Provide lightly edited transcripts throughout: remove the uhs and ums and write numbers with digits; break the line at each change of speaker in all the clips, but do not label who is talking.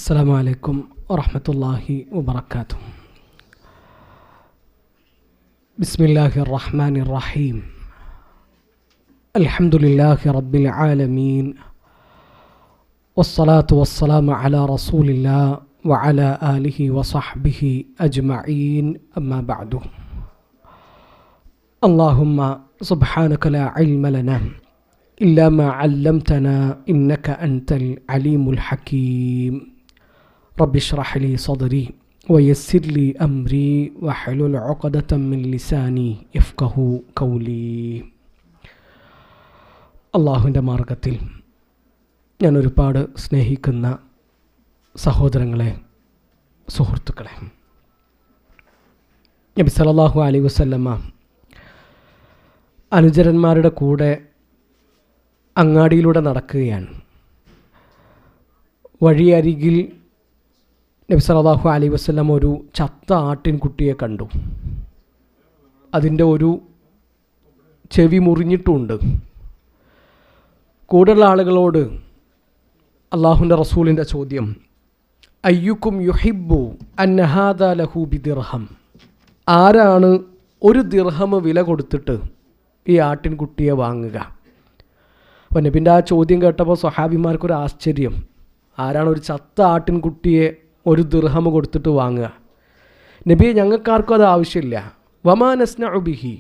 السلام عليكم ورحمة الله وبركاته. بسم الله الرحمن الرحيم. الحمد لله رب العالمين، والصلاة والسلام على رسول الله وعلى آله وصحبه أجمعين، أما بعد. اللهم سبحانك لا علم لنا إلا ما علمتنا إنك أنت العليم الحكيم. رب اشرح لي صدري ويسر لي أمري واحلل عقدة من لساني يفقهوا قولي. അള്ളാഹുവിൻ്റെ മാർഗത്തിൽ ഞാൻ ഒരുപാട് സ്നേഹിക്കുന്ന സഹോദരങ്ങളെ, സുഹൃത്തുക്കളെ, നബി സല്ലല്ലാഹു അലൈഹി വസല്ലമ അനുചരന്മാരുടെ കൂടെ അങ്ങാടിയിലൂടെ നടക്കുകയാണ്. വഴിയരികിൽ നബി സല്ലല്ലാഹു അലൈഹി വസല്ലം ഒരു ചത്ത ആട്ടിൻകുട്ടിയെ കണ്ടു. അതിൻ്റെ ഒരു ചെവി മുറിഞ്ഞിട്ടുമുണ്ട്. കൂടെയുള്ള ആളുകളോട് അള്ളാഹുവിൻ്റെ റസൂലിൻ്റെ ചോദ്യം, അയ്യുക്കും യുഹിബ്ബു അന്ന ഹാദാ ലഹു ബിദിർഹം, ആരാണ് ഒരു ദിർഹം വില കൊടുത്തിട്ട് ഈ ആട്ടിൻകുട്ടിയെ വാങ്ങുക? അപ്പോൾ നബിൻ്റെ ആ ചോദ്യം കേട്ടപ്പോൾ സ്വഹാബിമാർക്കൊരു ആശ്ചര്യം. ആരാണ് ഒരു ചത്ത ആട്ടിൻകുട്ടിയെ ഒരു ദിർഹം കൊടുത്തിട്ട് വാങ്ങുക? നബിയെ, ഞങ്ങൾക്കാർക്കും അത് ആവശ്യമില്ല. വമാ നസ്നഉ ബിഹി,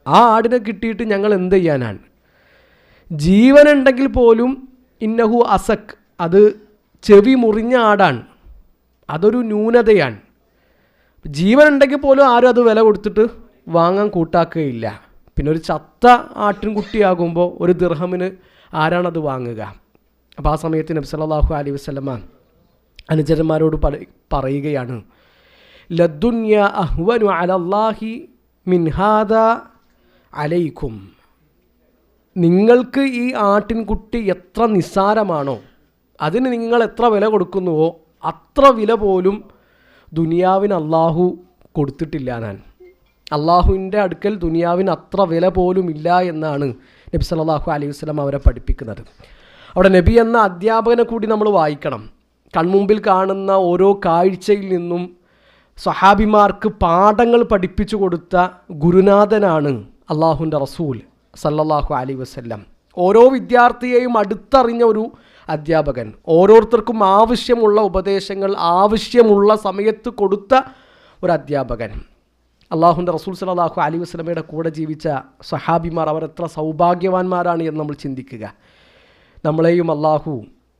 ആ ആടിനെ കിട്ടിയിട്ട് ഞങ്ങൾ എന്ത് ചെയ്യാനാണ്? ജീവനുണ്ടെങ്കിൽ പോലും ഇന്നഹു അസക്, അത് ചെവി മുറിഞ്ഞ ആടാണ്, അതൊരു ന്യൂനതയാണ്. ജീവനുണ്ടെങ്കിൽ പോലും ആരും അത് വില കൊടുത്തിട്ട് വാങ്ങാൻ കൂട്ടാക്കുകയില്ല. പിന്നെ ഒരു ചത്ത ആട്ടിൻകുട്ടിയാകുമ്പോൾ ഒരു ദിർഹമിന് ആരാണത് വാങ്ങുക? അപ്പോൾ ആ സമയത്ത് നബി സല്ലല്ലാഹു അലൈഹി വസല്ലമ അനുചരന്മാരോട് പറയുകയാണ്, ലദ്ദുന്യ അഹ്വനു അലല്ലാഹി മിൻ ഹാദാ അലൈക്കും, നിങ്ങൾക്ക് ഈ ആട്ടിൻകുട്ടി എത്ര നിസ്സാരമാണോ അതിന് നിങ്ങൾ എത്ര വില കൊടുക്കുന്നുവോ അത്ര വില പോലും ദുനിയാവിന് അള്ളാഹു കൊടുത്തിട്ടില്ല. ഞാൻ അള്ളാഹുവിൻ്റെ അടുക്കൽ ദുനിയാവിന് അത്ര വില പോലും ഇല്ല എന്നാണ് നബി സല്ലല്ലാഹു അലൈഹി വസല്ലം അവരെ പഠിപ്പിക്കുന്നത്. അവിടെ നബി എന്ന അധ്യാപകനെ കൂടി നമ്മൾ വായിക്കണം. കൺമുമ്പിൽ കാണുന്ന ഓരോ കാഴ്ചയിൽ നിന്നും സ്വഹാബിമാർക്ക് പാഠങ്ങൾ പഠിപ്പിച്ചു കൊടുത്ത ഗുരുനാഥനാണ് അള്ളാഹുവിൻ്റെ റസൂൽ സല്ലല്ലാഹു അലൈഹി വസല്ലം. ഓരോ വിദ്യാർത്ഥിയെയും അടുത്തറിഞ്ഞ ഒരു അധ്യാപകൻ, ഓരോരുത്തർക്കും ആവശ്യമുള്ള ഉപദേശങ്ങൾ ആവശ്യമുള്ള സമയത്ത് കൊടുത്ത ഒരു അധ്യാപകൻ. അള്ളാഹുവിൻ്റെ റസൂൽ സല്ലല്ലാഹു അലൈഹി വസല്ലമയുടെ കൂടെ ജീവിച്ച സ്വഹാബിമാർ അവർ എത്ര സൗഭാഗ്യവാന്മാരാണ് എന്ന് നമ്മൾ ചിന്തിക്കുക. നമ്മളെയും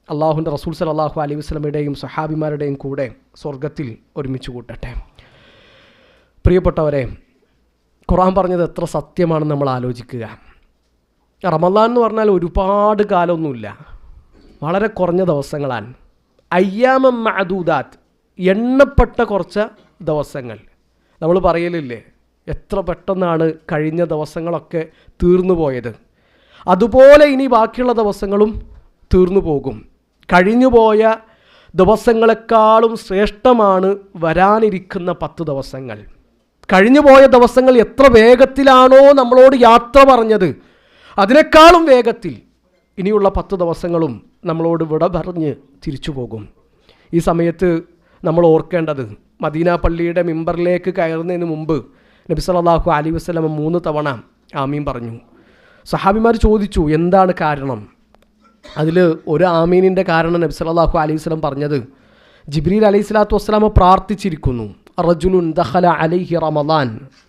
അള്ളാഹുവിൻ്റെ റസൂൽ സല്ലല്ലാഹു അലൈഹി വസല്ലമയുടെയും സ്വഹാബിമാരുടെയും കൂടെ സ്വർഗത്തിൽ ഒരുമിച്ച് കൂട്ടട്ടെ. പ്രിയപ്പെട്ടവരെ, ഖുർആൻ പറഞ്ഞത് എത്ര സത്യമാണെന്ന് നമ്മൾ ആലോചിക്കുക. റമദാൻ എന്ന് പറഞ്ഞാൽ ഒരുപാട് കാലമൊന്നുമില്ല, വളരെ കുറഞ്ഞ ദിവസങ്ങളാണ്. അയ്യാമം മഅദൂദാത്ത്, എണ്ണപ്പെട്ട കുറച്ച് ദിവസങ്ങൾ. നമ്മൾ പറയലില്ലേ, എത്ര പെട്ടെന്നാണ് കഴിഞ്ഞ ദിവസങ്ങളൊക്കെ തീർന്നു പോയത്. അതുപോലെ ഇനി ബാക്കിയുള്ള ദിവസങ്ങളും തീർന്നു പോകും. കഴിഞ്ഞുപോയ ദിവസങ്ങളെക്കാളും ശ്രേഷ്ഠമാണ് വരാനിരിക്കുന്ന 10 ദിവസങ്ങൾ. കഴിഞ്ഞുപോയ ദിവസങ്ങൾ എത്ര വേഗത്തിലാണോ നമ്മളോട് യാത്ര പറഞ്ഞത്, അതിനേക്കാളും വേഗത്തിൽ ഇനിയുള്ള 10 ദിവസങ്ങളും നമ്മളോട് വിട പറഞ്ഞ് തിരിച്ചു പോകും. ഈ സമയത്ത് നമ്മൾ ഓർക്കേണ്ടത്, മദീന പള്ളിയുടെ മിമ്പറിലേക്ക് കയറുന്നതിന് മുമ്പ് നബി സല്ലല്ലാഹു അലൈഹി വസല്ലം 3 തവണ ആമീൻ പറഞ്ഞു. സഹാബിമാർ ചോദിച്ചു, എന്താണ് കാരണം? അതിൽ ഒരു ആമീനിൻ്റെ കാരണം നബി സല്ലല്ലാഹു അലൈഹി വസല്ലം പറഞ്ഞത്, ജിബ്രീൽ അലൈഹി സ്വലാത്തു വസ്സലാം പ്രാർത്ഥിച്ചിരിക്കുന്നു, റജുലുൻ ദഖല അലൈഹി റമദാൻ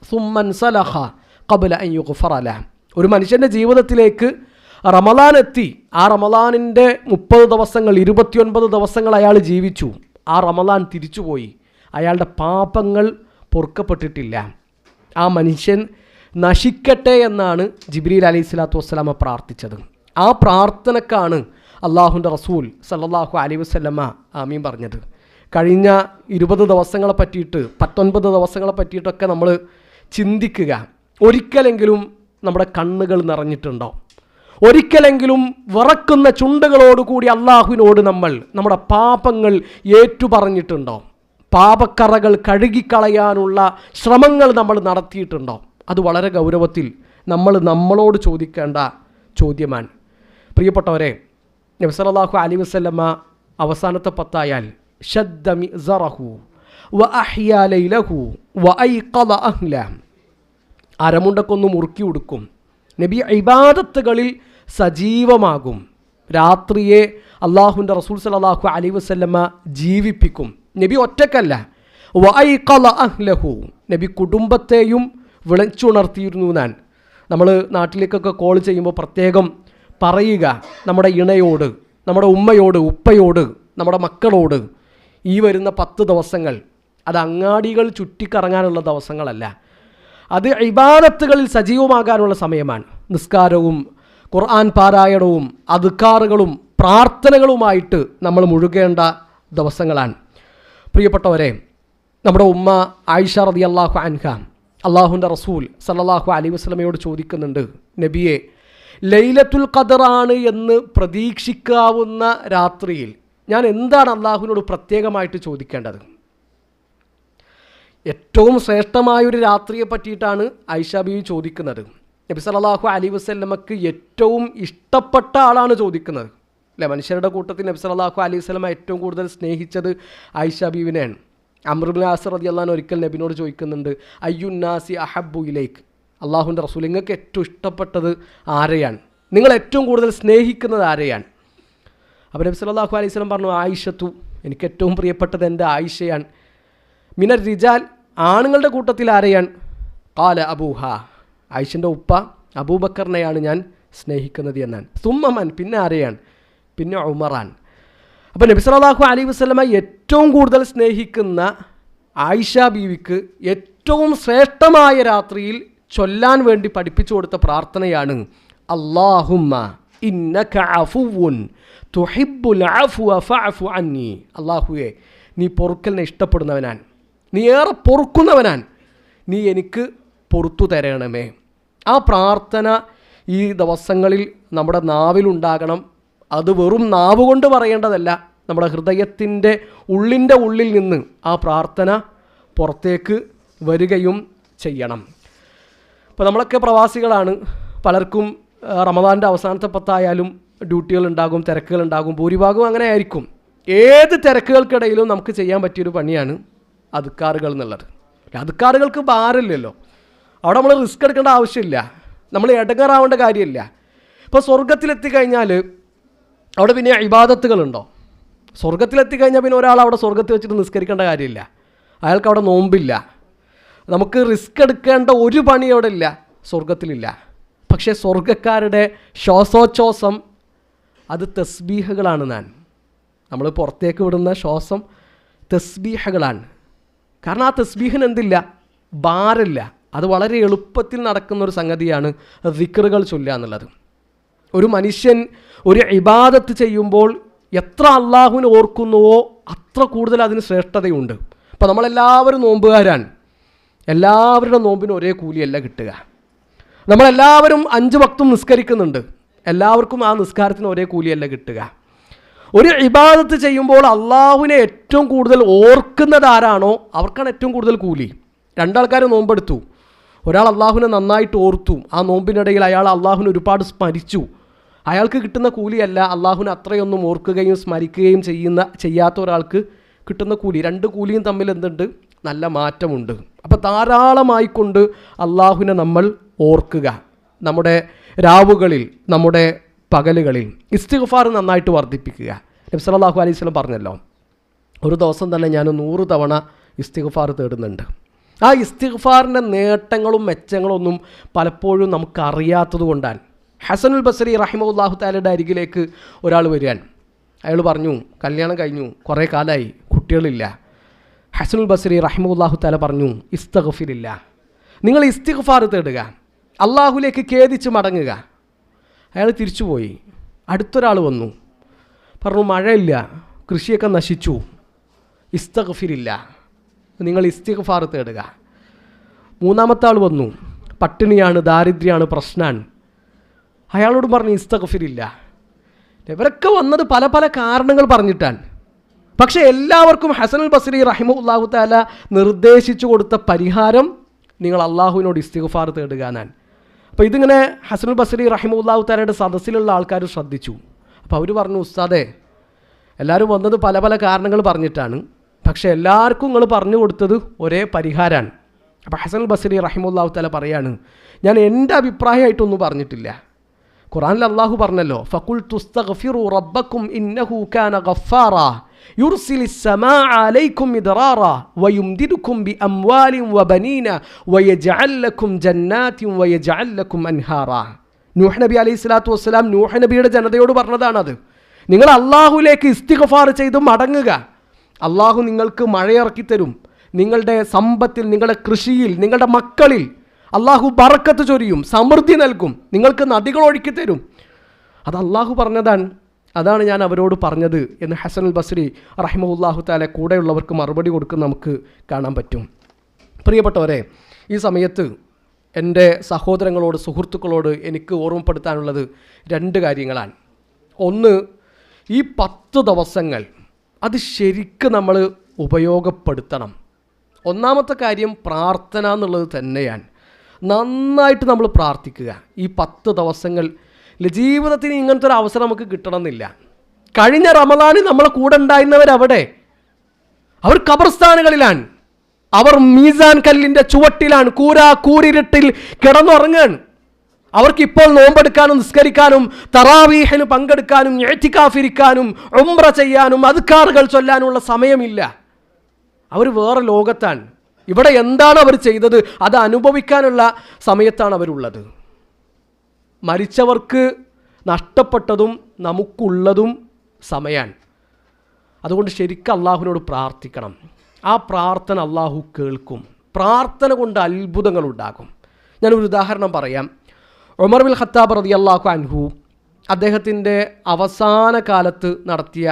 സുമ്മൻ സലഖ ഖബ്ല അൻ യുഗ്ഫറ ലഹു, ഒരു മനുഷ്യൻ്റെ ജീവിതത്തിലേക്ക് റമദാൻ എത്തി. ആ റമദാനിൻ്റെ 30 ദിവസങ്ങൾ 29 ദിവസങ്ങൾ അയാൾ ജീവിച്ചു. ആ റമദാൻ തിരിച്ചുപോയി, അയാളുടെ പാപങ്ങൾ പൊറുക്കപ്പെട്ടിട്ടില്ല. ആ മനുഷ്യൻ നശിക്കട്ടെ എന്നാണ് ജിബ്രീൽ അലൈഹി സ്വലാത്തു വസ്സലാമ പ്രാർത്ഥിച്ചത്. ആ പ്രാർത്ഥനക്കാണ് അള്ളാഹുവിൻ്റെ റസൂൽ സല്ലല്ലാഹു അലൈഹി വസല്ലമ ആമീൻ പറഞ്ഞത്. കഴിഞ്ഞ 20 ദിവസങ്ങളെ പറ്റിയിട്ട് 19 ദിവസങ്ങളെ പറ്റിയിട്ടൊക്കെ നമ്മൾ ചിന്തിക്കുക. ഒരിക്കലെങ്കിലും നമ്മുടെ കണ്ണുകൾ നിറഞ്ഞിട്ടുണ്ടോ? ഒരിക്കലെങ്കിലും വിറക്കുന്ന ചുണ്ടുകളോടുകൂടി അള്ളാഹുവിനോട് നമ്മൾ നമ്മുടെ പാപങ്ങൾ ഏറ്റുപറഞ്ഞിട്ടുണ്ടോ? പാപക്കറകൾ കഴുകിക്കളയാനുള്ള ശ്രമങ്ങൾ നമ്മൾ നടത്തിയിട്ടുണ്ടോ? അത് വളരെ ഗൗരവത്തിൽ നമ്മളോട് ചോദിക്കേണ്ട ചോദ്യമാണ്. പ്രിയപ്പെട്ടവരെ, നബി സല്ലല്ലാഹു അലൈഹി വസല്ലമ അവസാനത്തെ 10 ആയാൽ ഷദ്ദ മിഅ്സറഹു വഅഹ്യാ ലൈലഹു വഅയ്ഖദ അഹ്ലഹു. അരമുണ്ടക്കൊന്ന് മുറുക്കി ഉടുക്കും. നബി ഇബാദത്തുകളിൽ സജീവമാകും. രാത്രിയെ അള്ളാഹുവിൻ്റെ റസൂൽ സല്ലല്ലാഹു അലൈഹി വസല്ലമ ജീവിപ്പിക്കും. നബി ഒറ്റക്കല്ല, വഅയ്ഖദ അഹ്ലഹു, നബി കുടുംബത്തെയും വിളിച്ചുണർത്തിയിരുന്നു. നമ്മൾ നാട്ടിലേക്കൊക്കെ കോൾ ചെയ്യുമ്പോൾ പ്രത്യേകം പറയുക നമ്മുടെ ഇണയോട്, നമ്മുടെ ഉമ്മയോട്, ഉപ്പയോട്, നമ്മുടെ മക്കളോട്, ഈ വരുന്ന 10 ദിവസങ്ങൾ അത് അങ്ങാടികൾ ചുറ്റിക്കറങ്ങാനുള്ള ദിവസങ്ങളല്ല, അത് ഇബാദത്തുകളിൽ സജീവമാകാനുള്ള സമയമാണ്. നിസ്കാരവും ഖുർആൻ പാരായണവും അദ്കാറുകളും പ്രാർത്ഥനകളുമായിട്ട് നമ്മൾ മുഴുകേണ്ട ദിവസങ്ങളാണ്. പ്രിയപ്പെട്ടവരെ, നമ്മുടെ ഉമ്മ ആയിഷ റളിയല്ലാഹു അൻഹ അള്ളാഹുവിൻ്റെ റസൂൽ സല്ലല്ലാഹു അലൈഹി വസല്ലമയോട് ചോദിക്കുന്നുണ്ട്, നബിയെ, ലൈലത്തുൽ ഖദറാണ് എന്ന് പ്രതീക്ഷിക്കാവുന്ന രാത്രിയിൽ ഞാൻ എന്താണ് അള്ളാഹുവിനോട് പ്രത്യേകമായിട്ട് ചോദിക്കേണ്ടത്? ഏറ്റവും ശ്രേഷ്ഠമായൊരു രാത്രിയെ പറ്റിയിട്ടാണ് ആയിഷ ബീവി ചോദിക്കുന്നത്. നബി സല്ലല്ലാഹു അലൈഹി വസല്ലമക്ക് ഏറ്റവും ഇഷ്ടപ്പെട്ട ആളാണ് ചോദിക്കുന്നത്, അല്ലേ? മനുഷ്യരുടെ കൂട്ടത്തിൽ നബി സല്ലല്ലാഹു അലൈഹി വസല്ലമ ഏറ്റവും കൂടുതൽ സ്നേഹിച്ചത് ആയിഷ ബീവിനെയാണ്. അംർ ഇബ്നു ആസ് റളിയല്ലാഹു അൻഹു ഒരിക്കൽ നബിനോട് ചോദിക്കുന്നുണ്ട്, അയ്യുന്നാസി അഹബ്ബു ഇലൈക്, അള്ളാഹുവിൻ്റെ റസൂൽ, നിങ്ങൾക്ക് ഏറ്റവും ഇഷ്ടപ്പെട്ടത് ആരെയാണ്? നിങ്ങൾ ഏറ്റവും കൂടുതൽ സ്നേഹിക്കുന്നത് ആരെയാണ്? അപ്പോൾ നബി സല്ലല്ലാഹു അലൈഹി വസല്ലം പറഞ്ഞു, ആയിഷത്തു, എനിക്ക് ഏറ്റവും പ്രിയപ്പെട്ടത് എൻ്റെ ആയിഷയാണ്. മിനർ റിജാൽ, ആണുങ്ങളുടെ കൂട്ടത്തിൽ ആരെയാണ്? ഖാല അബൂഹ, ആയിഷൻ്റെ ഉപ്പ അബൂബക്കറിനെയാണ് ഞാൻ സ്നേഹിക്കുന്നത് എന്നാണ്. സുമ്മമൻ, പിന്നെ ആരെയാണ്? പിന്നെ ഉമറാൻ. അപ്പോൾ നബി സല്ലല്ലാഹു അലൈഹി വസല്ലമ ഏറ്റവും കൂടുതൽ സ്നേഹിക്കുന്ന ആയിഷ ബീവിക്ക് ഏറ്റവും ശ്രേഷ്ഠമായ രാത്രിയിൽ ചൊല്ലാൻ വേണ്ടി പഠിപ്പിച്ചു കൊടുത്ത പ്രാർത്ഥനയാണ് അല്ലാഹുമ്മ ഇന്നക അഫുവുൻ തുഹിബ്ബുൽ അഫ്വ ഫഅഫു അന്നി. അല്ലാഹുവേ, നീ പൊറുക്കലിനെ ഇഷ്ടപ്പെടുന്നവനാണ്, നീ ഏറെ പൊറുക്കുന്നവനാണ്, നീ എനിക്ക് പൊറുത്തു തരണമേ. ആ പ്രാർത്ഥന ഈ ദിവസങ്ങളിൽ നമ്മുടെ നാവിലുണ്ടാകണം. അത് വെറും നാവ് കൊണ്ട് പറയേണ്ടതല്ല, നമ്മുടെ ഹൃദയത്തിൻ്റെ ഉള്ളിൽ നിന്ന് ആ പ്രാർത്ഥന പുറത്തേക്ക് വരികയും ചെയ്യണം. ഇപ്പോൾ നമ്മളൊക്കെ പ്രവാസികളാണ്. പലർക്കും റമദാൻ്റെ അവസാനത്തെ 10 ആയാലും ഡ്യൂട്ടികളുണ്ടാകും, തിരക്കുകളുണ്ടാകും. ഭൂരിഭാഗവും അങ്ങനെ ആയിരിക്കും. ഏത് തിരക്കുകൾക്കിടയിലും നമുക്ക് ചെയ്യാൻ പറ്റിയൊരു പണിയാണ് അദ്കാറുകൾ എന്നുള്ളത്. അദ്കാറുകൾക്ക് ഭാരമില്ലല്ലോ, അവിടെ നമ്മൾ റിസ്ക് എടുക്കേണ്ട ആവശ്യമില്ല, നമ്മൾ ഇടങ്ങേറാവേണ്ട കാര്യമില്ല. ഇപ്പോൾ സ്വർഗത്തിലെത്തിക്കഴിഞ്ഞാൽ അവിടെ പിന്നെ ഇബാദത്തുകളുണ്ടോ? സ്വർഗത്തിലെത്തിക്കഴിഞ്ഞാൽ പിന്നെ ഒരാൾ അവിടെ സ്വർഗത്തിൽ വെച്ചിട്ട് നിസ്കരിക്കേണ്ട കാര്യമില്ല, അയാൾക്ക് അവിടെ നോമ്പില്ല. നമുക്ക് റിസ്ക് എടുക്കേണ്ട ഒരു പണി അവിടെ ഇല്ല, സ്വർഗത്തിലില്ല. പക്ഷേ സ്വർഗക്കാരുടെ ശ്വാസോച്ഛ്വാസം അത് തസ്ബീഹുകളാണ്. നമ്മൾ പുറത്തേക്ക് വിടുന്ന ശ്വാസം തസ്ബീഹുകളാണ്. കാരണം ആ തസ്ബീഹിന് എന്തില്ല? ഭാരമില്ല. അത് വളരെ എളുപ്പത്തിൽ നടക്കുന്നൊരു സംഗതിയാണ് ദിക്റുകൾ ചൊല്ലുക എന്നുള്ളത്. ഒരു മനുഷ്യൻ ഒരു ഇബാദത്ത് ചെയ്യുമ്പോൾ എത്ര അള്ളാഹുവിനെ ഓർക്കുന്നുവോ അത്ര കൂടുതൽ അതിന് ശ്രേഷ്ഠതയുണ്ട്. അപ്പോൾ നമ്മളെല്ലാവരും നോമ്പുകാരാണ്, എല്ലാവരുടെ നോമ്പിന് ഒരേ കൂലിയല്ല കിട്ടുക. നമ്മളെല്ലാവരും 5 വക്തും നിസ്കരിക്കുന്നുണ്ട്, എല്ലാവർക്കും ആ നിസ്കാരത്തിന് ഒരേ കൂലിയല്ല കിട്ടുക. ഒരു ഇബാദത്ത് ചെയ്യുമ്പോൾ അള്ളാഹുവിനെ ഏറ്റവും കൂടുതൽ ഓർക്കുന്നത് ആരാണോ അവർക്കാണ് ഏറ്റവും കൂടുതൽ കൂലി. 2 ആൾക്കാർ നോമ്പെടുത്തു, ഒരാൾ അള്ളാഹുവിനെ നന്നായിട്ട് ഓർത്തു, ആ നോമ്പിനിടയിൽ അയാൾ അള്ളാഹുവിനെ ഒരുപാട് സ്മരിച്ചു, അയാൾക്ക് കിട്ടുന്ന കൂലിയല്ല അള്ളാഹുവിനെ അത്രയൊന്നും ഓർക്കുകയും സ്മരിക്കുകയും ചെയ്യാത്ത ഒരാൾക്ക് കിട്ടുന്ന കൂലി. 2 കൂലിയും തമ്മിൽ എന്തുണ്ട്? നല്ല മാറ്റമുണ്ട്. അപ്പോൾ ധാരാളമായിക്കൊണ്ട് അള്ളാഹുവിനെ നമ്മൾ ഓർക്കുക. നമ്മുടെ രാവുകളിൽ, നമ്മുടെ പകലുകളിൽ ഇസ്തിഗ്ഫാർ നന്നായിട്ട് വർദ്ധിപ്പിക്കുക. നബി സല്ലല്ലാഹു അലൈഹി വസല്ലം പറഞ്ഞല്ലോ, ഒരു ദിവസം തന്നെ ഞാൻ 100 തവണ ഇസ്തിഗ്ഫാർ തേടുന്നുണ്ട്. ആ ഇസ്തിഗ്ഫാറിൻ്റെ നേട്ടങ്ങളും മെച്ചങ്ങളും ഒന്നും പലപ്പോഴും നമുക്കറിയാത്തത് കൊണ്ടാണ്. ഹസനുൽ ബസ്രി റഹിമഹുല്ലാഹു തആലയുടെ അരികിലേക്ക് ഒരാൾ വരികയാണ്. അയാൾ പറഞ്ഞു, കല്യാണം കഴിഞ്ഞു, കുറേ കാലമായി, കുട്ടികളില്ല. ഹസനുൽ ബസ്രി റഹിമഹുല്ലാഹു തആല പറഞ്ഞു, ഇസ്തിഗ്ഫിരില്ല, നിങ്ങൾ ഇസ്തിഗ്ഫാർ തേടുക, അള്ളാഹുലേക്ക് ഖേദിച്ച് മടങ്ങുക. അയാൾ തിരിച്ചുപോയി. അടുത്തൊരാൾ വന്നു, പറഞ്ഞു, മഴയില്ല, കൃഷിയൊക്കെ നശിച്ചു, ഇസ്തിഗ്ഫിരില്ല, നിങ്ങൾ ഇസ്തിഗ്ഫാർ തേടുക. 3-ാമത്തെ ആൾ വന്നു, പട്ടിണിയാണ്, ദാരിദ്ര്യമാണ്, പ്രശ്നമാണ്. അയാളോട് പറഞ്ഞു, ഇസ്തിഗ്ഫിരില്ല. ഇവരൊക്കെ വന്നത് പല പല കാരണങ്ങൾ പറഞ്ഞിട്ടാണ്. പക്ഷേ എല്ലാവർക്കും ഹസനുൽ ബസ്രി റഹിമഹുല്ലാഹു തആല നിർദ്ദേശിച്ചു കൊടുത്ത പരിഹാരം നിങ്ങൾ അള്ളാഹുവിനോട് ഇസ്തിഗ്ഫാർ തേടുക എന്നാണ്. അപ്പോൾ ഇതിങ്ങനെ ഹസനുൽ ബസ്രി റഹിമഹുല്ലാഹു തആലയുടെ സദസ്സിലുള്ള ആൾക്കാർ ശ്രദ്ധിച്ചു. അപ്പോൾ അവർ പറഞ്ഞു, ഉസ്താദേ, എല്ലാവരും വന്നത് പല പല കാരണങ്ങൾ പറഞ്ഞിട്ടാണ്. പക്ഷേ എല്ലാവർക്കും നിങ്ങൾ പറഞ്ഞു കൊടുത്തത് ഒരേ പരിഹാരമാണ്. അപ്പോൾ ഹസൻ ബസ്രി റഹിമഹുല്ലാഹു തആല പറയാണ്, ഞാൻ എൻ്റെ അഭിപ്രായമായിട്ടൊന്നും പറഞ്ഞിട്ടില്ല. ഖുർആനിൽ അള്ളാഹു പറഞ്ഞല്ലോ, ഫഖുൽതു ഇസ്തഗ്ഫിറു റബ്ബക്കും ഇന്നഹു കാന ഗഫാറാ യുർസിലിസ് സമാഅ അലൈക്കും മിദ്റാറാ വയുംദിദുക്കും ബിഅംവാലിൻ വബനീന വയജ്അൽ ലക്കും ജന്നാത്തിൻ വയജ്അൽ ലക്കും അൻഹാറാ. നൂഹ് നബി അലൈഹി സ്വലാത്തു വസ്സലാം നൂഹ് നബിയുടെ ജനതയോട് പറഞ്ഞതാണത്. നിങ്ങൾ അള്ളാഹുലേക്ക് ഇസ്തിഗ്ഫാർ ചെയ്ത് മടങ്ങുക, അള്ളാഹു നിങ്ങൾക്ക് മഴയിറക്കി തരും. നിങ്ങളുടെ സമ്പത്തിൽ, നിങ്ങളുടെ കൃഷിയിൽ, നിങ്ങളുടെ മക്കളിൽ അള്ളാഹു ബറക്കത്ത് ചൊരിയും, സമൃദ്ധി നൽകും, നിങ്ങൾക്ക് നദികൾ ഒഴുക്കി തരും. അത് അള്ളാഹു പറഞ്ഞതാണ്. അതാണ് ഞാൻ അവരോട് പറഞ്ഞത് എന്ന് ഹസൻ ബസ്രി റഹിമഹുല്ലാഹു തആല കൂടെയുള്ളവർക്ക് മറുപടി കൊടുക്കുന്ന നമുക്ക് കാണാൻ പറ്റും. പ്രിയപ്പെട്ടവരെ, ഈ സമയത്ത് എൻ്റെ സഹോദരങ്ങളോട്, സുഹൃത്തുക്കളോട് എനിക്ക് ഓർമ്മപ്പെടുത്താനുള്ളത് 2 കാര്യങ്ങളാണ്. ഒന്ന്, ഈ 10 ദിവസങ്ങൾ അത് ശരിക്കും നമ്മൾ ഉപയോഗപ്പെടുത്തണം. ഒന്നാമത്തെ കാര്യം പ്രാർത്ഥന എന്നുള്ളത് തന്നെയാണ്. നന്നായിട്ട് നമ്മൾ പ്രാർത്ഥിക്കുക. ഈ 10 ദിവസങ്ങൾ ജീവിതത്തിന് ഇങ്ങനത്തെ ഒരു അവസരം നമുക്ക് കിട്ടണമെന്നില്ല. കഴിഞ്ഞ റമദാനിൽ നമ്മളെ കൂടെ ഉണ്ടായിരുന്നവരവിടെ, അവർ ഖബർസ്ഥാനുകളിലാണ്, അവർ മീസാൻ കല്ലിൻ്റെ ചുവട്ടിലാണ്, കൂരിരുട്ടിൽ കിടന്നുറങ്ങുകയാണ്. അവർക്കിപ്പോൾ നോമ്പെടുക്കാനും നിസ്കരിക്കാനും തറാവീഹിന് പങ്കെടുക്കാനും ഇഅ്തികാഫിരിക്കാനും ഉംറ ചെയ്യാനും അദ്കാറുകൾ ചൊല്ലാനുള്ള സമയമില്ല. അവർ വേറെ ലോകത്താണ്. ഇവിടെ എന്താണ് അവർ ചെയ്തത് അത് അനുഭവിക്കാനുള്ള സമയത്താണ് അവരുള്ളത്. മരിച്ചവർക്ക് നഷ്ടപ്പെട്ടതും നമുക്കുള്ളതും സമയമാണ്. അതുകൊണ്ട് ശരിക്കും അള്ളാഹുവിനോട് പ്രാർത്ഥിക്കണം. ആ പ്രാർത്ഥന അള്ളാഹു കേൾക്കും. പ്രാർത്ഥന കൊണ്ട് അത്ഭുതങ്ങൾ ഉണ്ടാകും. ഞാനൊരു ഉദാഹരണം പറയാം. ഉമർ ബിൻ ഖത്താബ് റളിയല്ലാഹു അൻഹു അദ്ദേഹത്തിൻ്റെ അവസാന കാലത്ത് നടത്തിയ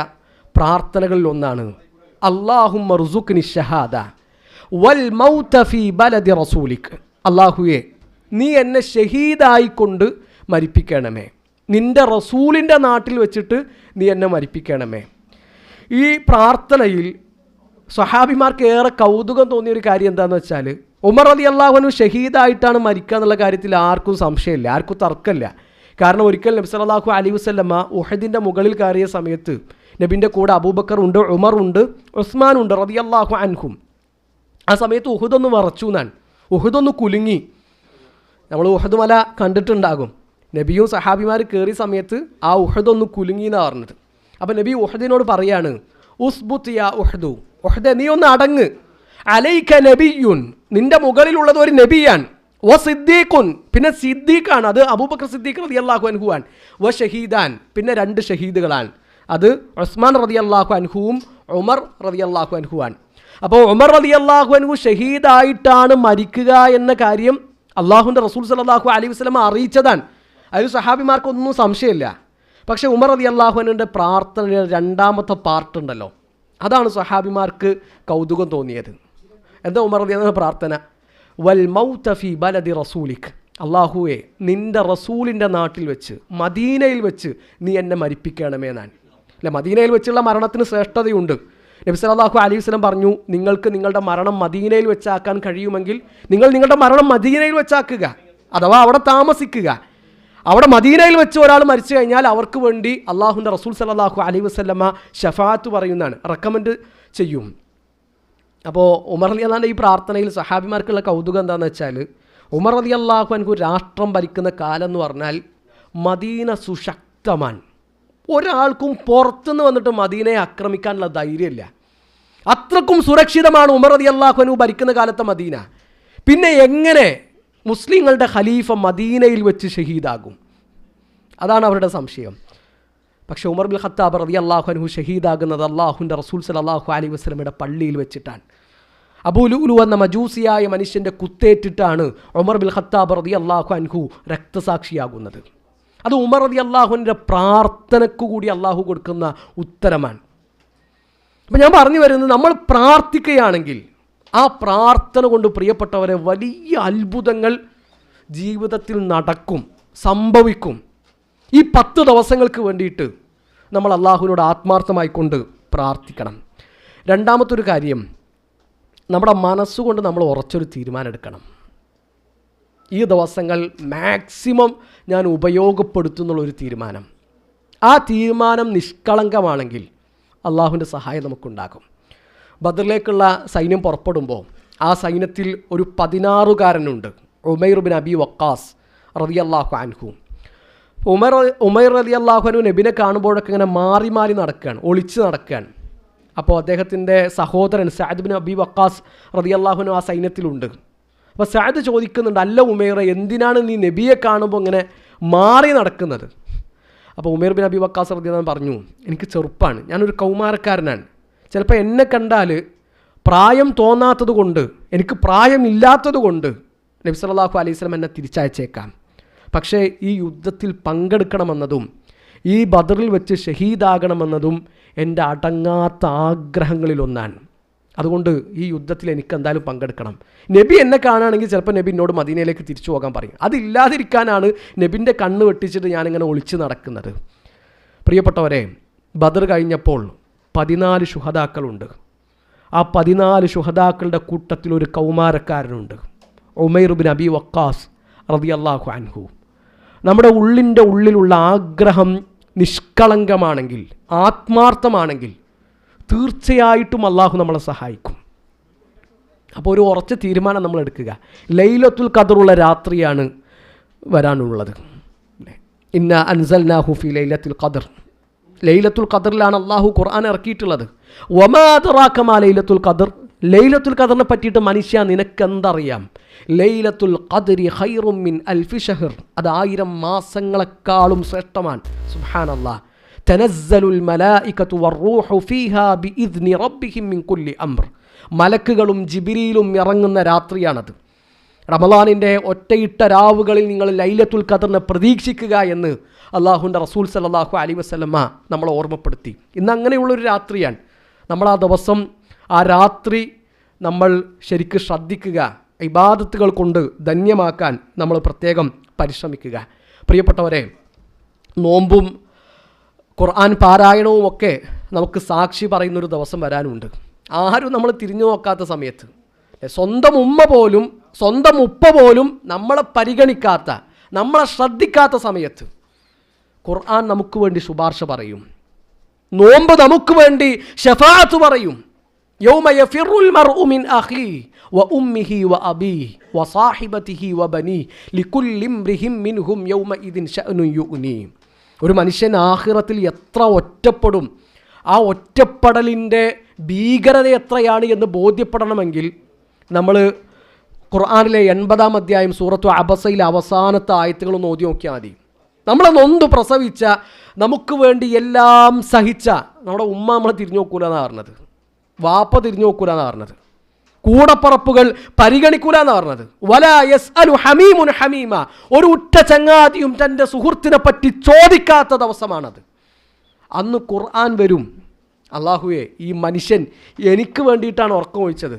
പ്രാർത്ഥനകളിൽ ഒന്നാണ്, അല്ലാഹുമ്മ ർസുഖ്നി ഷഹാദ വൽ മൗത ഫീ ബലദി റസൂലിക്. അല്ലാഹുവേ, നീ എന്നെ ഷഹീദായിക്കൊണ്ട് മരിപ്പിക്കണമേ, നിൻ്റെ റസൂലിൻ്റെ നാട്ടിൽ വെച്ചിട്ട് നീ എന്നെ മരിപ്പിക്കണമേ. ഈ പ്രാർത്ഥനയിൽ സ്വഹാബിമാർക്ക് ഏറെ കൗതുകം തോന്നിയൊരു കാര്യം എന്താണെന്ന് വെച്ചാൽ, ഉമർ റളിയല്ലാഹു അൻഹു ഷഹീദായിട്ടാണ് മരിക്കുക എന്നുള്ള കാര്യത്തിൽ ആർക്കും സംശയമില്ല, ആർക്കും തർക്കമില്ല. കാരണം ഒരിക്കൽ നബി സല്ലല്ലാഹു അലൈഹി വസല്ലമ ഉഹദിൻ്റെ മുകളിൽ കയറിയ സമയത്ത് നബിൻ്റെ കൂടെ അബൂബക്കർ ഉണ്ട്, ഉമർ ഉണ്ട്, ഉസ്മാൻ ഉണ്ട് റളിയല്ലാഹു അൻഹും. ആ സമയത്ത് ഉഹുദൊന്ന് വിറച്ചു എന്നാണ്, ഉഹുദൊന്ന് കുലുങ്ങി. നമ്മൾ ഉഹദ് മല കണ്ടിട്ടുണ്ടാകും. നബിയും സഹാബിമാർ കയറിയ സമയത്ത് ആ ഉഹദൊന്ന് കുലുങ്ങി എന്നാണ് പറഞ്ഞത്. അപ്പോൾ നബി ഉഹദിനോട് പറയാണ്, ഉസ്ബുത്ത് യാ ഉഹദു, ഉഹദെ നീ ഒന്ന് അടങ്ങ്, അലൈക നബിയുൻ, നിൻ്റെ മുകളിലുള്ളത് ഒരു നബിയാണ്, വ സിദ്ദീഖുൻ, പിന്നെ സിദ്ദീഖാണ്, അത് അബൂബക്കർ സിദ്ദീഖ് റളിയല്ലാഹു അൻഹുവാൻ, വ ഷഹീദാൻ, പിന്നെ 2 ഷഹീദുകളാണ്, അത് ഉസ്മാൻ റളിയല്ലാഹു അൻഹുവും ഉമർ റളിയല്ലാഹു അൻഹുവാൻ. അപ്പോൾ ഉമർ റളിയല്ലാഹു അൻഹു ഷഹീദായിട്ടാണ് മരിക്കുക എന്ന കാര്യം അള്ളാഹുവിൻ്റെ റസൂൽ സല്ലല്ലാഹു അലൈഹി വസല്ലം അറിയിച്ചതാണ്. അതിൽ സഹാബിമാർക്കൊന്നും സംശയമില്ല. പക്ഷേ ഉമർ റളിയല്ലാഹു അൻഹുവിൻ്റെ പ്രാർത്ഥനയുടെ 2ാമത്തെ പാർട്ടുണ്ടല്ലോ, അതാണ് സഹാബിമാർക്ക് കൗതുകം തോന്നിയത്. എന്താ ഉമർ റളിയല്ലാഹു പ്രാർത്ഥന? വൽ മൗത ഫീ ബലദി റസൂലിക്, അള്ളാഹുവേ, നിൻ്റെ റസൂലിൻ്റെ നാട്ടിൽ വെച്ച്, മദീനയിൽ വെച്ച് നീ എന്നെ മരിപ്പിക്കണമേ എന്നാണ്. അല്ലെ, മദീനയിൽ വെച്ചുള്ള മരണത്തിന് ശ്രേഷ്ഠതയുണ്ട്. നബി സല്ലല്ലാഹു അലൈഹി വസല്ലം പറഞ്ഞു, നിങ്ങൾക്ക് നിങ്ങളുടെ മരണം മദീനയിൽ വെച്ചാക്കാൻ കഴിയുമെങ്കിൽ നിങ്ങൾ നിങ്ങളുടെ മരണം മദീനയിൽ വെച്ചാക്കുക, അഥവാ അവിടെ താമസിക്കുക. അവിടെ മദീനയിൽ വെച്ച് ഒരാൾ മരിച്ചു കഴിഞ്ഞാൽ അവർക്ക് വേണ്ടി അള്ളാഹുവിൻ്റെ റസൂൽ സല്ലല്ലാഹു അലൈഹി വസല്ലമ ഷഫാഅത്ത് പറയുന്നതാണ്, റെക്കമെൻഡ് ചെയ്യും. അപ്പോൾ ഉമർ റളിയല്ലാഹു അൻഹു ഈ പ്രാർത്ഥനയിൽ സഹാബിമാർക്കുള്ള കൗതുകം എന്താണെന്ന് വെച്ചാൽ, ഉമർ റളിയല്ലാഹു അൻഹു രാഷ്ട്രം ഭരിക്കുന്ന കാലം എന്ന് പറഞ്ഞാൽ മദീന സുശക്തമാണ്. ഒരാൾക്കും പുറത്തുനിന്ന് വന്നിട്ട് മദീനയെ ആക്രമിക്കാനുള്ള ധൈര്യമില്ല. അത്രക്കും സുരക്ഷിതമാണ് ഉമർ റളിയല്ലാഹു അൻഹു ഭരിക്കുന്ന കാലത്തെ മദീന. പിന്നെ എങ്ങനെ മുസ്ലിങ്ങളുടെ ഖലീഫ മദീനയിൽ വെച്ച് ഷഹീദാകും? അതാണ് അവരുടെ സംശയം. പക്ഷേ ഉമർ ബിൻ ഖത്താബ് റളിയല്ലാഹു അൻഹു ഷഹീദാകുന്നത് അള്ളാഹുവിൻ്റെ റസൂൽ സല്ലല്ലാഹു അലൈഹി വസല്ലമയുടെ പള്ളിയിൽ വെച്ചിട്ടാണ്. അബൂ ലുഅ്ലു എന്ന മജൂസിയായ മനുഷ്യൻ്റെ കുത്തേറ്റിട്ടാണ് ഉമർ ബിൻ ഖത്താബ് റളിയല്ലാഹു അൻഹു രക്തസാക്ഷിയാകുന്നത്. അത് ഉമർ റളിയല്ലാഹുവിൻ്റെ പ്രാർത്ഥനയ്ക്ക് കൂടി അള്ളാഹു കൊടുക്കുന്ന ഉത്തരമാണ്. അപ്പം ഞാൻ പറഞ്ഞു വരുന്നത്, നമ്മൾ പ്രാർത്ഥിക്കുകയാണെങ്കിൽ ആ പ്രാർത്ഥന കൊണ്ട് പ്രിയപ്പെട്ടവരെ വലിയ അത്ഭുതങ്ങൾ ജീവിതത്തിൽ നടക്കും, സംഭവിക്കും. ഈ 10 ദിവസങ്ങൾക്ക് വേണ്ടിയിട്ട് നമ്മൾ അള്ളാഹുവിനോട് ആത്മാർത്ഥമായിക്കൊണ്ട് പ്രാർത്ഥിക്കണം. 2ാമത്തൊരു കാര്യം, നമ്മുടെ മനസ്സുകൊണ്ട് നമ്മൾ ഉറച്ചൊരു തീരുമാനം എടുക്കണം. ഈ ദിവസങ്ങൾ മാക്സിമം ഞാൻ ഉപയോഗപ്പെടുത്തുന്നുള്ളൊരു തീരുമാനം. ആ തീരുമാനം നിഷ്കളങ്കമാണെങ്കിൽ അള്ളാഹുവിൻ്റെ സഹായം നമുക്കുണ്ടാകും. ബദറിലേക്കുള്ള സൈന്യം പുറപ്പെടുമ്പോൾ ആ സൈന്യത്തിൽ ഒരു 16കാരനുണ്ട്, ഉമൈർ ബിൻ അബി വക്കാസ് റളിയല്ലാഹു അൻഹു. ഉമൈർ റളിയല്ലാഹു അൻഹു നബിനെ കാണുമ്പോഴൊക്കെ ഇങ്ങനെ മാറി മാറി നടക്കുകയാണ്, ഒളിച്ച് നടക്കുകയാണ്. അപ്പോൾ അദ്ദേഹത്തിൻ്റെ സഹോദരൻ സഅദ് ബിൻ അബി വക്കാസ് റളിയല്ലാഹു അൻഹു ആ സൈന്യത്തിലുണ്ട്. അപ്പോൾ സഅദ് ചോദിക്കുന്നുണ്ട്, അല്ല ഉമൈറെ, എന്തിനാണ് നീ നബിയെ കാണുമ്പോൾ ഇങ്ങനെ മാറി നടക്കുന്നത്? അപ്പോൾ ഉമൈർ ബിൻ അബി വക്കാസ് റളിയല്ലാഹു അൻഹു പറഞ്ഞു, എനിക്ക് ചെറുപ്പമാണ്, ഞാനൊരു കൗമാരക്കാരനാണ്. ചിലപ്പോൾ എന്നെ കണ്ടാൽ പ്രായം തോന്നാത്തത് കൊണ്ട്, എനിക്ക് പ്രായമില്ലാത്തത് കൊണ്ട് നബി സല്ലല്ലാഹു അലൈഹി വസല്ലം എന്നെ തിരിച്ചയച്ചേക്കാം. പക്ഷേ ഈ യുദ്ധത്തിൽ പങ്കെടുക്കണമെന്നതും ഈ ബദറിൽ വെച്ച് ഷഹീദാകണമെന്നതും എൻ്റെ അടങ്ങാത്ത ആഗ്രഹങ്ങളിലൊന്നാണ്. അതുകൊണ്ട് ഈ യുദ്ധത്തിൽ എനിക്ക് എന്തായാലും പങ്കെടുക്കണം. നബി എന്നെ കാണുകയാണെങ്കിൽ ചിലപ്പോൾ നബി എന്നോട് മദീനയിലേക്ക് തിരിച്ചു പോകാൻ പറയും. അതില്ലാതിരിക്കാനാണ് നബിൻ്റെ കണ്ണ് വെട്ടിച്ചിട്ട് ഞാനിങ്ങനെ ഒളിച്ച് നടക്കുന്നത്. പ്രിയപ്പെട്ടവരെ, ബദർ കഴിഞ്ഞപ്പോൾ 14 ശുഹദാക്കളുണ്ട്. ആ 14 ശുഹദാക്കളുടെ കൂട്ടത്തിൽ ഒരു കൗമാരക്കാരനുണ്ട്, ഉമൈർ ബിൻ അബി വക്കാസ് റളിയല്ലാഹു അൻഹു. നമ്മുടെ ഉള്ളിലുള്ള ആഗ്രഹം നിഷ്കളങ്കമാണെങ്കിൽ, ആത്മാർത്ഥമാണെങ്കിൽ തീർച്ചയായിട്ടും അള്ളാഹു നമ്മളെ സഹായിക്കും. അപ്പോൾ ഒരു ഉറച്ച തീരുമാനം നമ്മൾ എടുക്കുക. ലൈലത്തുൽ ഖദറുള്ള രാത്രിയാണ് വരാനുള്ളത്. ഇന്ന അൻസൽനാഹു ഫീ ലൈലത്തുൽ ഖദർ. ലൈലത്തുൽ ഖദറിലാണ് അള്ളാഹു ഖുർആൻ ഇറക്കിയിട്ടുള്ളത്. വമാ അദ്റാക മാ ലൈലത്തുൽ ഖദർ. ലൈലത്തുൽ ഖദറിനെ പറ്റിയിട്ട് മനുഷ്യ നിനക്കെന്തറിയാം? ലൈലത്തുൽ ഖദ്രി ഖൈറും മിൻ അൽഫി ഷഹർ. അത് 1000 മാസങ്ങളെക്കാളും ശ്രേഷ്ഠമാണ്. സുബ്ഹാനല്ലാഹ്. തനസ്സലുൽ മലായികതു വറൂഹു ഫീഹാ ബിഇദ്നി റബ്ബിഹിം മിൻ കുല്ലി അംർ. മലക്കുകളും ജിബ്രീലും ഇറങ്ങുന്ന രാത്രിയാണത്. റമളാനിൻ്റെ ഒറ്റയിട്ട രാവുകളിൽ നിങ്ങൾ ലൈലത്തുൽ ഖദറിനെ പ്രതീക്ഷിക്കുക എന്ന് അള്ളാഹുവിൻ്റെ റസൂൽ സല്ലല്ലാഹു അലൈഹി വസല്ലമ നമ്മളെ ഓർമ്മപ്പെടുത്തി. ഇന്ന് അങ്ങനെയുള്ളൊരു രാത്രിയാണ്. നമ്മൾ ആ ദിവസം, ആ രാത്രി നമ്മൾ ശരിക്ക് ശ്രദ്ധിക്കുക. ഇബാദത്തുകൾ കൊണ്ട് ധന്യമാക്കാൻ നമ്മൾ പ്രത്യേകം പരിശ്രമിക്കുക. പ്രിയപ്പെട്ടവരെ, നോമ്പും ഖുർആൻ പാരായണവും ഒക്കെ നമുക്ക് സാക്ഷി പറയുന്നൊരു ദിവസം വരാനുണ്ട്. ആരും നമ്മൾ തിരിഞ്ഞു നോക്കാത്ത സമയത്ത്, സ്വന്തം ഉപ്പ പോലും നമ്മളെ പരിഗണിക്കാത്ത, നമ്മളെ ശ്രദ്ധിക്കാത്ത സമയത്ത് ഖുർആൻ നമുക്ക് വേണ്ടി ശുപാർശ പറയും. നോമ്പ് നമുക്ക് വേണ്ടി ശഫാഅത്ത് പറയും. യൗമ യഫിറുൽ മർഉ മിൻ അഖീ വ ഉമ്മിഹി വ അബീഹി വ സാഹിബതിഹി വ ബനീ ലികുല്ലി ഇംറിഹിം മിൻഹും യൗമഇദിൻ ശഅനുൻ യുഗ്നീ. ഒരു മനുഷ്യൻ ആഖിറത്തിൽ എത്ര ഒറ്റപ്പെടും, ആ ഒറ്റപ്പെടലിൻ്റെ ഭീകരത എത്രയാണ് എന്ന് ബോധ്യപ്പെടണമെങ്കിൽ നമ്മൾ ഖുർആനിലെ 80-ാം അധ്യായം സൂറത്തു അബസയിലെ അവസാനത്തെ ആയത്തുകളൊന്ന് ഓതി നോക്കിയാൽ മതി. നമ്മളെ നൊന്ത് പ്രസവിച്ച, നമുക്ക് വേണ്ടി എല്ലാം സഹിച്ച നമ്മുടെ ഉമ്മ നമ്മളെ തിരിഞ്ഞു നോക്കൂല എന്നാണ് പറഞ്ഞത്. വാപ്പ തിരിഞ്ഞു നോക്കൂല എന്നാണ് പറഞ്ഞത്. കൂടപ്പറപ്പുകൾ പരിഗണിക്കൂല എന്നാണ് പറഞ്ഞത്. വലാ യസ്അലു ഹമീമുൻ ഹമീമ. ഒരു ഉറ്റ ചങ്ങാതിയും തൻ്റെ സുഹൃത്തിനെ പറ്റി ചോദിക്കാത്ത ദിവസമാണത്. അന്ന് ഖുർആൻ വരും, അല്ലാഹുവേ, ഈ മനുഷ്യൻ എനിക്ക് വേണ്ടിയിട്ടാണ് ഉറക്കം ഒഴിച്ചത്,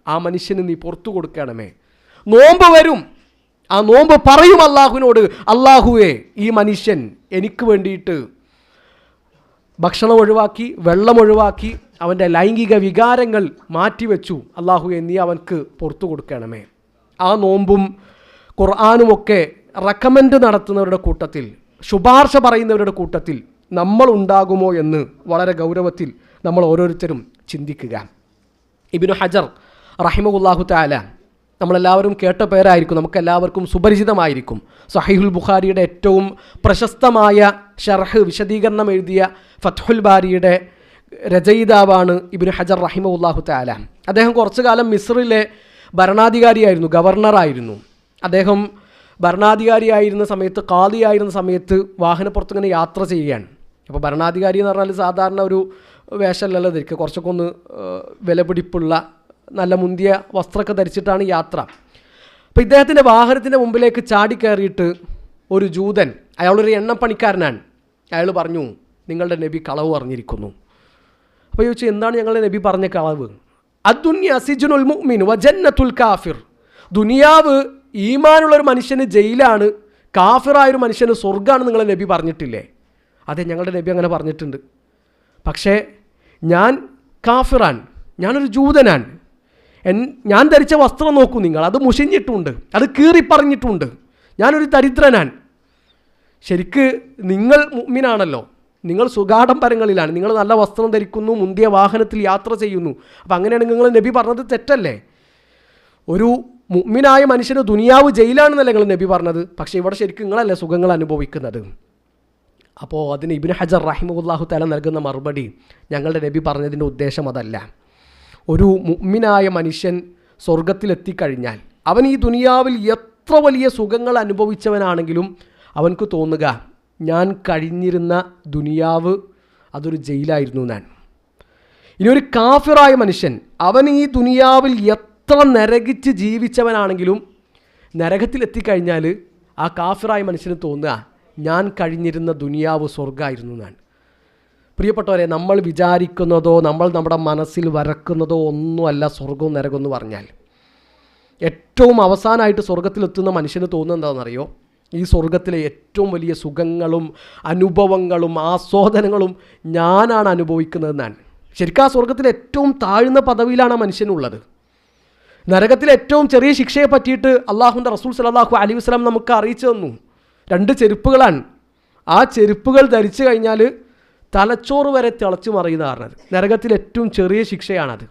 ആ മനുഷ്യന് നീ പുറത്തു കൊടുക്കണമേ. നോമ്പ് വരും, ആ നോമ്പ് പറയും അള്ളാഹുവിനോട്, അള്ളാഹുവേ, ഈ മനുഷ്യൻ എനിക്ക് വേണ്ടിയിട്ട് ഭക്ഷണം ഒഴിവാക്കി, വെള്ളം ഒഴിവാക്കി, അവൻ്റെ ലൈംഗിക വികാരങ്ങൾ മാറ്റിവെച്ചു, അള്ളാഹുവേ, നീ അവൻക്ക് പുറത്തു കൊടുക്കണമേ. ആ നോമ്പും ഖുർആനുമൊക്കെ റെക്കമെൻഡ് നടത്തുന്നവരുടെ കൂട്ടത്തിൽ, ശുപാർശ പറയുന്നവരുടെ കൂട്ടത്തിൽ നമ്മൾ ഉണ്ടാകുമോ എന്ന് വളരെ ഗൗരവത്തിൽ നമ്മൾ ഓരോരുത്തരും ചിന്തിക്കുക. ഇബ്നു ഹജർ റഹിമഹുല്ലാഹു തആല, നമ്മളെല്ലാവരും കേട്ട പേരായിരിക്കും, നമുക്കെല്ലാവർക്കും സുപരിചിതമായിരിക്കും. സഹീഹുൽ ബുഖാരിയുടെ ഏറ്റവും പ്രശസ്തമായ ഷർഹ്, വിശദീകരണം എഴുതിയ ഫത്ഹുൽ ബാരിയുടെ രചയിതാവാണ് ഇബ്നു ഹജർ റഹിമഹുല്ലാഹു തആല. അദ്ദേഹം കുറച്ചു കാലം മിസ്രിലെ ഭരണാധികാരിയായിരുന്നു, ഗവർണറായിരുന്നു. അദ്ദേഹം ഭരണാധികാരിയായിരുന്ന സമയത്ത്, ഖാദിയായിരുന്ന സമയത്ത് വാഹനപ്പുറത്തിങ്ങനെ യാത്ര ചെയ്യുകയാണ്. അപ്പോൾ ഭരണാധികാരി എന്ന് പറഞ്ഞാൽ സാധാരണ ഒരു വേഷമല്ലല്ലോ ധരിക്കുക, കുറച്ചൊക്കെ ഒന്ന് വിലപിടിപ്പുള്ള നല്ല മുന്തിയ വസ്ത്രമൊക്കെ ധരിച്ചിട്ടാണ് യാത്ര. അപ്പോൾ ഇദ്ദേഹത്തിൻ്റെ വാഹനത്തിൻ്റെ മുമ്പിലേക്ക് ചാടിക്കയറിയിട്ട് ഒരു ജൂതൻ, അയാളൊരു എണ്ണപ്പണിക്കാരനാണ്, അയാൾ പറഞ്ഞു, നിങ്ങളുടെ നബി കളവ് പറഞ്ഞിരിക്കുന്നു. അപ്പോൾ ചോദിച്ചു, എന്താണ് ഞങ്ങളുടെ നബി പറഞ്ഞ കളവ്? അദ്ദുന്യ സിജ്നുൽ മുഅ്മിൻ വ ജന്നത്തുൽ കാഫിർ. ദുനിയാവ് ഈമാനുള്ളൊരു മനുഷ്യന് ജയിലാണ്, കാഫിറായൊരു മനുഷ്യന് സ്വർഗ്ഗമാണ് നിങ്ങളെ നബി പറഞ്ഞിട്ടില്ലേ? അതെ, ഞങ്ങളുടെ നബി അങ്ങനെ പറഞ്ഞിട്ടുണ്ട്. പക്ഷേ ഞാൻ കാഫിറാൻ, ഞാനൊരു ജൂതനാണ്, ഞാൻ ധരിച്ച വസ്ത്രം നോക്കൂ നിങ്ങൾ, അത് മുഷിഞ്ഞിട്ടുണ്ട്, അത് കീറിപ്പറഞ്ഞിട്ടുണ്ട്, ഞാനൊരു ദരിദ്രനാണ്. ശരിക്ക് നിങ്ങൾ മുഅ്മിനാണല്ലോ, നിങ്ങൾ സുഖാഡംബരങ്ങളിലാണ്, നിങ്ങൾ നല്ല വസ്ത്രം ധരിക്കുന്നു, മുന്തിയ വാഹനത്തിൽ യാത്ര ചെയ്യുന്നു. അപ്പോൾ അങ്ങനെയാണെങ്കിൽ നിങ്ങൾ നബി പറഞ്ഞത് തെറ്റല്ലേ? ഒരു മുഅ്മിനായ മനുഷ്യന് ദുനിയാവ് ജയിലാണെന്നല്ലേ നിങ്ങൾ നബി പറഞ്ഞത്? പക്ഷേ ഇവിടെ ശരിക്കും നിങ്ങളല്ലേ സുഖങ്ങൾ അനുഭവിക്കുന്നത്. അപ്പോൾ അതിന് ഇബ്നു ഹജർ റഹിമഹുല്ലാഹു തആല നൽകുന്ന മറുപടി, ഞങ്ങളുടെ നബി പറഞ്ഞതിൻ്റെ ഉദ്ദേശം അതല്ല. ഒരു മുഅ്മിനായ മനുഷ്യൻ സ്വർഗത്തിലെത്തിക്കഴിഞ്ഞാൽ അവൻ ഈ ദുനിയാവിൽ എത്ര വലിയ സുഖങ്ങൾ അനുഭവിച്ചവനാണെങ്കിലും അവൻക്ക് തോന്നുക, ഞാൻ കഴിഞ്ഞിരുന്ന ദുനിയാവ് അതൊരു ജയിലായിരുന്നു ഞാൻ. ഇനി ഒരു കാഫിറായ മനുഷ്യൻ, അവൻ ഈ ദുനിയാവിൽ എത്ര നരകിച്ച് ജീവിച്ചവനാണെങ്കിലും നരകത്തിലെത്തിക്കഴിഞ്ഞാൽ ആ കാഫിറായ മനുഷ്യന് തോന്നുക, ഞാൻ കഴിഞ്ഞിരുന്ന ദുനിയാവ് സ്വർഗ്ഗമായിരുന്നു ഞാൻ. പ്രിയപ്പെട്ടവരെ, നമ്മൾ വിചാരിക്കുന്നതോ നമ്മുടെ മനസ്സിൽ വരക്കുന്നതോ ഒന്നുമല്ല സ്വർഗവും നരകവും എന്ന് പറഞ്ഞാൽ. ഏറ്റവും അവസാനമായിട്ട് സ്വർഗത്തിലെത്തുന്ന മനുഷ്യന് തോന്നുന്നത് എന്താണെന്നറിയോ? ഈ സ്വർഗത്തിലെ ഏറ്റവും വലിയ സുഖങ്ങളും അനുഭവങ്ങളും ആസ്വാദനങ്ങളും ഞാനാണ് അനുഭവിക്കുന്നതെന്നാണ്. ശരിക്കും ആ സ്വർഗത്തിലെ ഏറ്റവും താഴ്ന്ന പദവിയിലാണ് ആ മനുഷ്യനുള്ളത്. നരകത്തിലെ ഏറ്റവും ചെറിയ ശിക്ഷയെ പറ്റിയിട്ട് അള്ളാഹുവിൻ്റെ റസൂൽ സല്ലല്ലാഹു അലൈഹി വസല്ലം നമുക്ക് അറിയിച്ചു തന്നു. 2 ചെരുപ്പുകളാണ്. ആ ചെരുപ്പുകൾ ധരിച്ചു കഴിഞ്ഞാൽ തലച്ചോറ് വരെ തിളച്ചു മറിയുന്ന പറഞ്ഞത് നരകത്തിലെ ഏറ്റവും ചെറിയ ശിക്ഷയാണത്.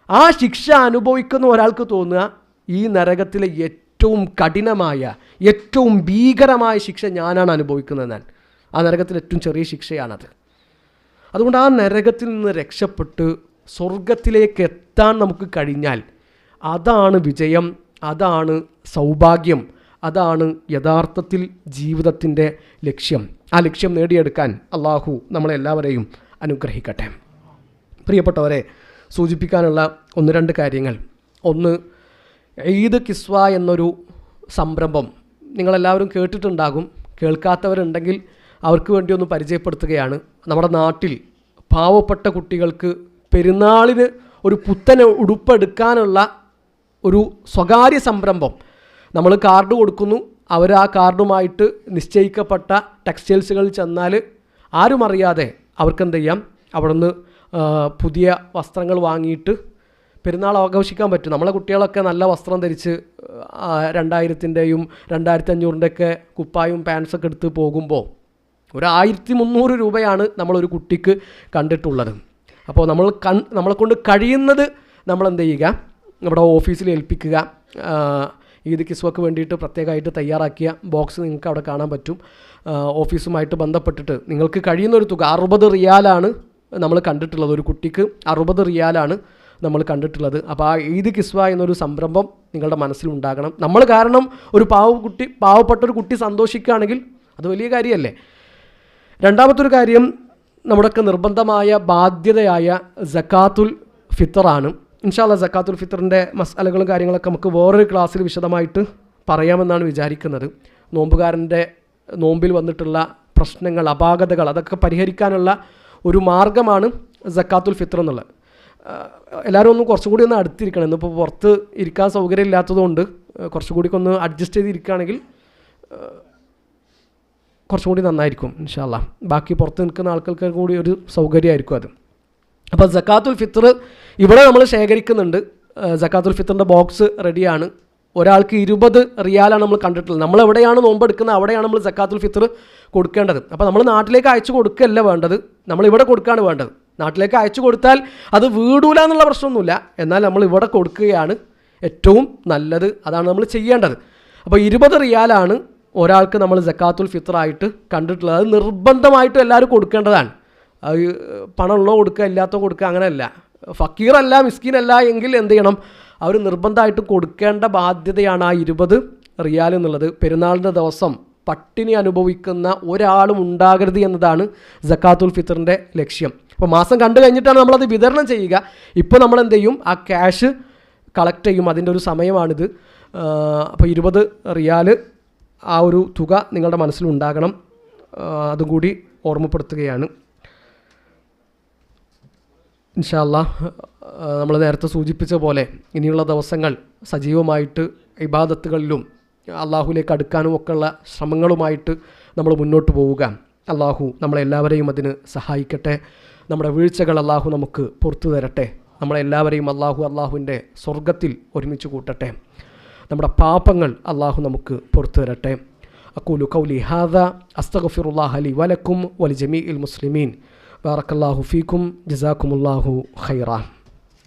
ആ ശിക്ഷ അനുഭവിക്കുന്ന ഒരാൾക്ക് തോന്നുക, ഈ നരകത്തിലെ ഏറ്റവും കഠിനമായ ഏറ്റവും ഭീകരമായ ശിക്ഷ ഞാനാണ് അനുഭവിക്കുന്നതെന്നാണ്. ആ നരകത്തിലെ ഏറ്റവും ചെറിയ ശിക്ഷയാണത്. അതുകൊണ്ട് ആ നരകത്തിൽ നിന്ന് രക്ഷപ്പെട്ട് സ്വർഗത്തിലേക്ക് എത്താൻ നമുക്ക് കഴിഞ്ഞാൽ അതാണ് വിജയം, അതാണ് സൗഭാഗ്യം, അതാണ് യഥാർത്ഥത്തിൽ ജീവിതത്തിൻ്റെ ലക്ഷ്യം. ആ ലക്ഷ്യം നേടിയെടുക്കാൻ അള്ളാഹു നമ്മളെല്ലാവരെയും അനുഗ്രഹിക്കട്ടെ. പ്രിയപ്പെട്ടവരെ, സൂചിപ്പിക്കാനുള്ള 1-2 കാര്യങ്ങൾ. ഒന്ന്, ഈദ് കിസ്വ എന്നൊരു സംരംഭം നിങ്ങളെല്ലാവരും കേട്ടിട്ടുണ്ടാകും. കേൾക്കാത്തവരുണ്ടെങ്കിൽ അവർക്ക് വേണ്ടി ഒന്ന് പരിചയപ്പെടുത്തുകയാണ്. നമ്മുടെ നാട്ടിൽ പാവപ്പെട്ട കുട്ടികൾക്ക് പെരുന്നാളിന് ഒരു പുത്തൻ ഉടുപ്പെടുക്കാനുള്ള ഒരു സ്വകാര്യ സംരംഭം. നമ്മൾ കാർഡ് കൊടുക്കുന്നു, അവർ ആ കാർഡുമായിട്ട് നിശ്ചയിക്കപ്പെട്ട ടെക്സ്റ്റൈൽസുകളിൽ ചെന്നാൽ ആരും അറിയാതെ അവർക്ക് എന്ത് ചെയ്യാം, അവിടെ നിന്ന് പുതിയ വസ്ത്രങ്ങൾ വാങ്ങിയിട്ട് പെരുന്നാൾ ആഘോഷിക്കാൻ പറ്റും. നമ്മളെ കുട്ടികളൊക്കെ നല്ല വസ്ത്രം ധരിച്ച് 2000-ൻ്റെയും 2500-ൻ്റെയൊക്കെ കുപ്പായും പാൻസൊക്കെ എടുത്ത് പോകുമ്പോൾ ഒരു 1300 രൂപയാണ് നമ്മളൊരു കുട്ടിക്ക് കണ്ടിട്ടുള്ളത്. അപ്പോൾ നമ്മളെ കൊണ്ട് കഴിയുന്നത് നമ്മളെന്ത് ചെയ്യുക, നമ്മുടെ ഓഫീസിൽ ഏൽപ്പിക്കുക. ഈദ് കിസ്വക്ക് വേണ്ടിയിട്ട് പ്രത്യേകമായിട്ട് തയ്യാറാക്കിയ ബോക്സ് നിങ്ങൾക്ക് അവിടെ കാണാൻ പറ്റും. ഓഫീസുമായിട്ട് ബന്ധപ്പെട്ടിട്ട് നിങ്ങൾക്ക് കഴിയുന്നൊരു തുക 60 റിയാലാണ് നമ്മൾ കണ്ടിട്ടുള്ളത്. ഒരു കുട്ടിക്ക് 60 റിയാലാണ് നമ്മൾ കണ്ടിട്ടുള്ളത്. അപ്പോൾ ആ ഈദ് കിസ്വ എന്നൊരു സംരംഭം നിങ്ങളുടെ മനസ്സിലുണ്ടാകണം. നമ്മൾ കാരണം ഒരു പാവപ്പെട്ടൊരു കുട്ടി സന്തോഷിക്കുകയാണെങ്കിൽ അത് വലിയ കാര്യമല്ലേ. രണ്ടാമത്തൊരു കാര്യം, നമ്മുടെയൊക്കെ നിർബന്ധമായ ബാധ്യതയായ സക്കാത്തുൽ ഫിത്തറാണ്. ഇൻഷാ അല്ലാഹ് സക്കാത്തുൽ ഫിത്തറിൻ്റെ മസാലകളും കാര്യങ്ങളൊക്കെ നമുക്ക് വേറൊരു ക്ലാസ്സിൽ വിശദമായിട്ട് പറയാമെന്നാണ് വിചാരിക്കുന്നത്. നോമ്പുകാരൻ്റെ നോമ്പിൽ വന്നിട്ടുള്ള പ്രശ്നങ്ങൾ, അപാകതകൾ, അതൊക്കെ പരിഹരിക്കാനുള്ള ഒരു മാർഗ്ഗമാണ് സക്കാത്തുൽ ഫിത്തർ എന്നുള്ളത്. എല്ലാവരും ഒന്ന് കുറച്ചും കൂടി ഒന്ന് അടുത്തിരിക്കണം. ഇന്നിപ്പോൾ പുറത്ത് ഇരിക്കാൻ സൗകര്യം ഇല്ലാത്തതുകൊണ്ട് കുറച്ചുകൂടി ഒന്ന് അഡ്ജസ്റ്റ് ചെയ്തിരിക്കുകയാണെങ്കിൽ കുറച്ചും കൂടി നന്നായിരിക്കും ഇൻഷാ അല്ലാഹ്. ബാക്കി പുറത്ത് നിൽക്കുന്ന ആൾക്കാർക്ക് കൂടി ഒരു സൗകര്യമായിരിക്കും അത്. അപ്പോൾ സക്കാത്തുൽ ഫിത്തർ ഇവിടെ നമ്മൾ ശേഖരിക്കുന്നുണ്ട്. സക്കാത്തുൽ ഫിത്തറിൻ്റെ ബോക്സ് റെഡിയാണ്. ഒരാൾക്ക് 20 റിയാലാണ് നമ്മൾ കണ്ടിട്ടുള്ളത്. നമ്മളെവിടെയാണ് നോമ്പെടുക്കുന്നത് അവിടെയാണ് നമ്മൾ സക്കാത്തുൽ ഫിത്തർ കൊടുക്കേണ്ടത്. അപ്പോൾ നമ്മൾ നാട്ടിലേക്ക് അയച്ചു കൊടുക്കുകയല്ല വേണ്ടത്, നമ്മളിവിടെ കൊടുക്കുകയാണ് വേണ്ടത്. നാട്ടിലേക്ക് അയച്ചു കൊടുത്താൽ അത് വീടൂല എന്നുള്ള പ്രശ്നമൊന്നുമില്ല, എന്നാൽ നമ്മൾ ഇവിടെ കൊടുക്കുകയാണ് ഏറ്റവും നല്ലത്. അതാണ് നമ്മൾ ചെയ്യേണ്ടത്. അപ്പോൾ 20 റിയാലാണ് ഒരാൾക്ക് നമ്മൾ സക്കാത്തുൽ ഫിത്തറായിട്ട് കണ്ടിട്ടുള്ളത്. അത് നിർബന്ധമായിട്ടും എല്ലാവരും കൊടുക്കേണ്ടതാണ്. അത് പണമുള്ളോ കൊടുക്കുക, ഇല്ലാത്തോ കൊടുക്കുക, അങ്ങനെയല്ല. ഫക്കീറല്ല, മിസ്കീനല്ല എങ്കിൽ എന്ത് ചെയ്യണം, അവർ നിർബന്ധമായിട്ട് കൊടുക്കേണ്ട ബാധ്യതയാണ് ആ 20 റിയാൽ എന്നുള്ളത്. പെരുന്നാളിൻ്റെ ദിവസം പട്ടിണി അനുഭവിക്കുന്ന ഒരാളും ഉണ്ടാകരുത് എന്നതാണ് സക്കാത്തുൽ ഫിത്തറിൻ്റെ ലക്ഷ്യം. അപ്പോൾ മാസം കണ്ടു കഴിഞ്ഞിട്ടാണ് നമ്മളത് വിതരണം ചെയ്യുക. ഇപ്പോൾ നമ്മൾ എന്ത് ചെയ്യും, ആ ക്യാഷ് കളക്ട് ചെയ്യും. അതിൻ്റെ ഒരു സമയമാണിത്. അപ്പോൾ 20 റിയാൽ ആ ഒരു തുക നിങ്ങളുടെ മനസ്സിലുണ്ടാകണം. അതും കൂടി ഓർമ്മപ്പെടുത്തുകയാണ്. ഇൻഷാ അല്ലാഹ് നമ്മൾ നേരത്തെ സൂചിപ്പിച്ച പോലെ ഇനിയുള്ള ദിവസങ്ങൾ സജീവമായിട്ട് ഇബാദത്തുകളിലും അള്ളാഹുലേക്ക് അടുക്കാനും ഒക്കെയുള്ള ശ്രമങ്ങളുമായിട്ട് നമ്മൾ മുന്നോട്ട് പോവുക. അള്ളാഹു നമ്മളെല്ലാവരെയും അതിന് സഹായിക്കട്ടെ. നമ്മുടെ വീഴ്ചകൾ അള്ളാഹു നമുക്ക് പുറത്തു തരട്ടെ. നമ്മളെല്ലാവരെയും അള്ളാഹുവിൻ്റെ സ്വർഗത്തിൽ ഒരുമിച്ച് കൂട്ടട്ടെ. നമ്മുടെ പാപങ്ങൾ അള്ളാഹു നമുക്ക് പുറത്തു തരട്ടെ. അഖൂലു ഖൗലി ഹാദാ അസ്തഗ്ഫിറുല്ലാഹ ലി വലക്കും വലിജമീഇൽ മുസ്ലിമീൻ. ബാറക്കല്ലാഹു ഫീക്കും. ജസാക്കുമുല്ലാഹു ഖൈറ.